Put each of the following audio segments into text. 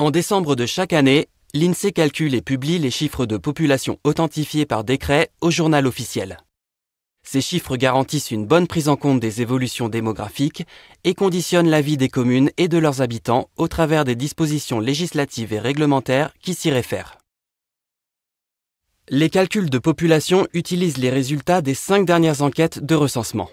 En décembre de chaque année, l'INSEE calcule et publie les chiffres de population authentifiés par décret au journal officiel. Ces chiffres garantissent une bonne prise en compte des évolutions démographiques et conditionnent la vie des communes et de leurs habitants au travers des dispositions législatives et réglementaires qui s'y réfèrent. Les calculs de population utilisent les résultats des 5 dernières enquêtes de recensement.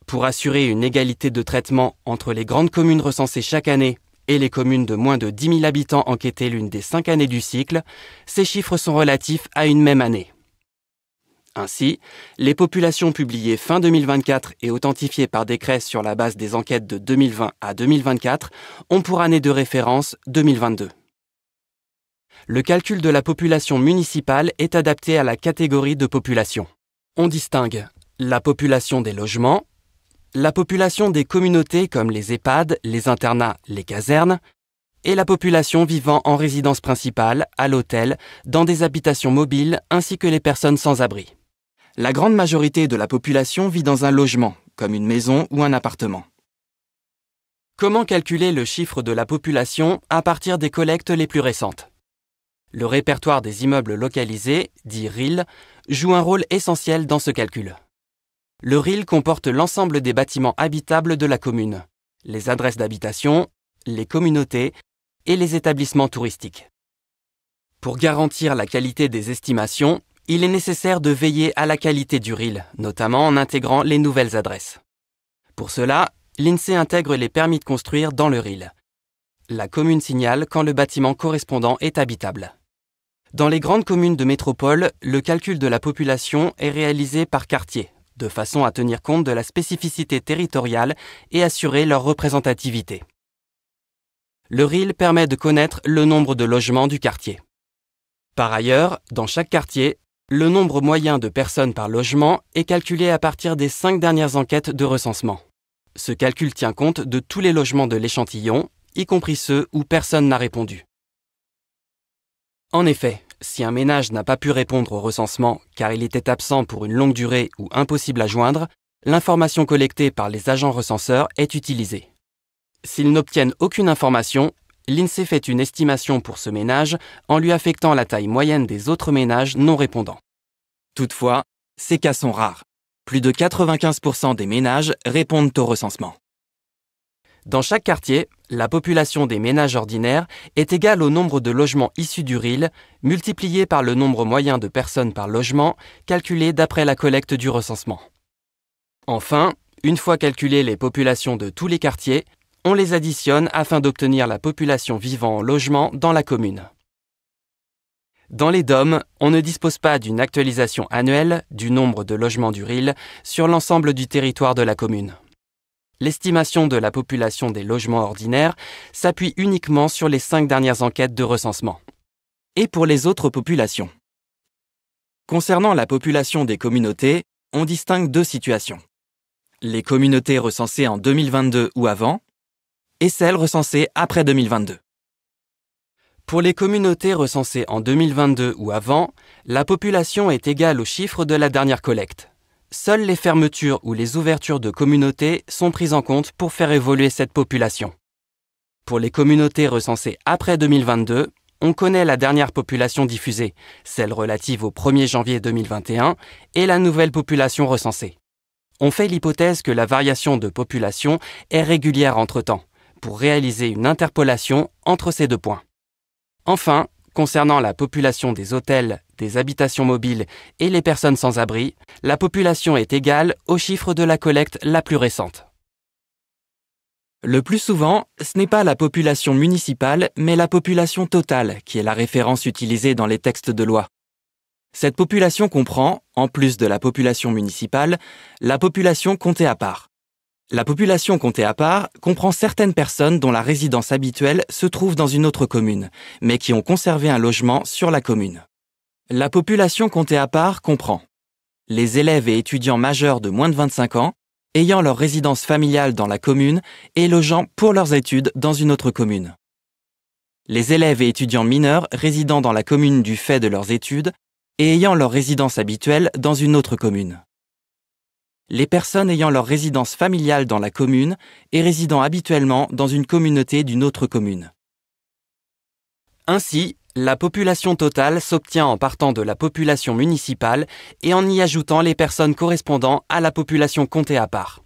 Pour assurer une égalité de traitement entre les grandes communes recensées chaque année et les communes de moins de 10 000 habitants enquêtées l'une des 5 années du cycle, ces chiffres sont relatifs à une même année. Ainsi, les populations publiées fin 2024 et authentifiées par décret sur la base des enquêtes de 2020 à 2024 ont pour année de référence 2022. Le calcul de la population municipale est adapté à la catégorie de population. On distingue la population des logements, la population des communautés comme les EHPAD, les internats, les casernes, et la population vivant en résidence principale, à l'hôtel, dans des habitations mobiles ainsi que les personnes sans abri. La grande majorité de la population vit dans un logement, comme une maison ou un appartement. Comment calculer le chiffre de la population à partir des collectes les plus récentes ? Le répertoire des immeubles localisés, dit RIL, joue un rôle essentiel dans ce calcul. Le RIL comporte l'ensemble des bâtiments habitables de la commune, les adresses d'habitation, les communautés et les établissements touristiques. Pour garantir la qualité des estimations, il est nécessaire de veiller à la qualité du RIL, notamment en intégrant les nouvelles adresses. Pour cela, l'INSEE intègre les permis de construire dans le RIL. La commune signale quand le bâtiment correspondant est habitable. Dans les grandes communes de métropole, le calcul de la population est réalisé par quartier, de façon à tenir compte de la spécificité territoriale et assurer leur représentativité. Le RIL permet de connaître le nombre de logements du quartier. Par ailleurs, dans chaque quartier, le nombre moyen de personnes par logement est calculé à partir des 5 dernières enquêtes de recensement. Ce calcul tient compte de tous les logements de l'échantillon, y compris ceux où personne n'a répondu. En effet, si un ménage n'a pas pu répondre au recensement car il était absent pour une longue durée ou impossible à joindre, l'information collectée par les agents recenseurs est utilisée. S'ils n'obtiennent aucune information, l'INSEE fait une estimation pour ce ménage en lui affectant la taille moyenne des autres ménages non répondants. Toutefois, ces cas sont rares. Plus de 95% des ménages répondent au recensement. Dans chaque quartier, la population des ménages ordinaires est égale au nombre de logements issus du RIL, multiplié par le nombre moyen de personnes par logement, calculé d'après la collecte du recensement. Enfin, une fois calculées les populations de tous les quartiers, on les additionne afin d'obtenir la population vivant en logement dans la commune. Dans les DOM, on ne dispose pas d'une actualisation annuelle du nombre de logements du RIL sur l'ensemble du territoire de la commune. L'estimation de la population des logements ordinaires s'appuie uniquement sur les 5 dernières enquêtes de recensement. Et pour les autres populations. Concernant la population des communautés, on distingue 2 situations. Les communautés recensées en 2022 ou avant, et celles recensées après 2022. Pour les communautés recensées en 2022 ou avant, la population est égale au chiffre de la dernière collecte. Seules les fermetures ou les ouvertures de communautés sont prises en compte pour faire évoluer cette population. Pour les communautés recensées après 2022, on connaît la dernière population diffusée, celle relative au 1er janvier 2021, et la nouvelle population recensée. On fait l'hypothèse que la variation de population est régulière entre-temps, pour réaliser une interpolation entre ces 2 points. Enfin, concernant la population des hôtels, des habitations mobiles et les personnes sans abri, la population est égale au chiffre de la collecte la plus récente. Le plus souvent, ce n'est pas la population municipale, mais la population totale qui est la référence utilisée dans les textes de loi. Cette population comprend, en plus de la population municipale, la population comptée à part. La population comptée à part comprend certaines personnes dont la résidence habituelle se trouve dans une autre commune, mais qui ont conservé un logement sur la commune. La population comptée à part comprend les élèves et étudiants majeurs de moins de 25 ans, ayant leur résidence familiale dans la commune et logeant pour leurs études dans une autre commune. Les élèves et étudiants mineurs résidant dans la commune du fait de leurs études et ayant leur résidence habituelle dans une autre commune. Les personnes ayant leur résidence familiale dans la commune et résidant habituellement dans une communauté d'une autre commune. Ainsi, la population totale s'obtient en partant de la population municipale et en y ajoutant les personnes correspondant à la population comptée à part.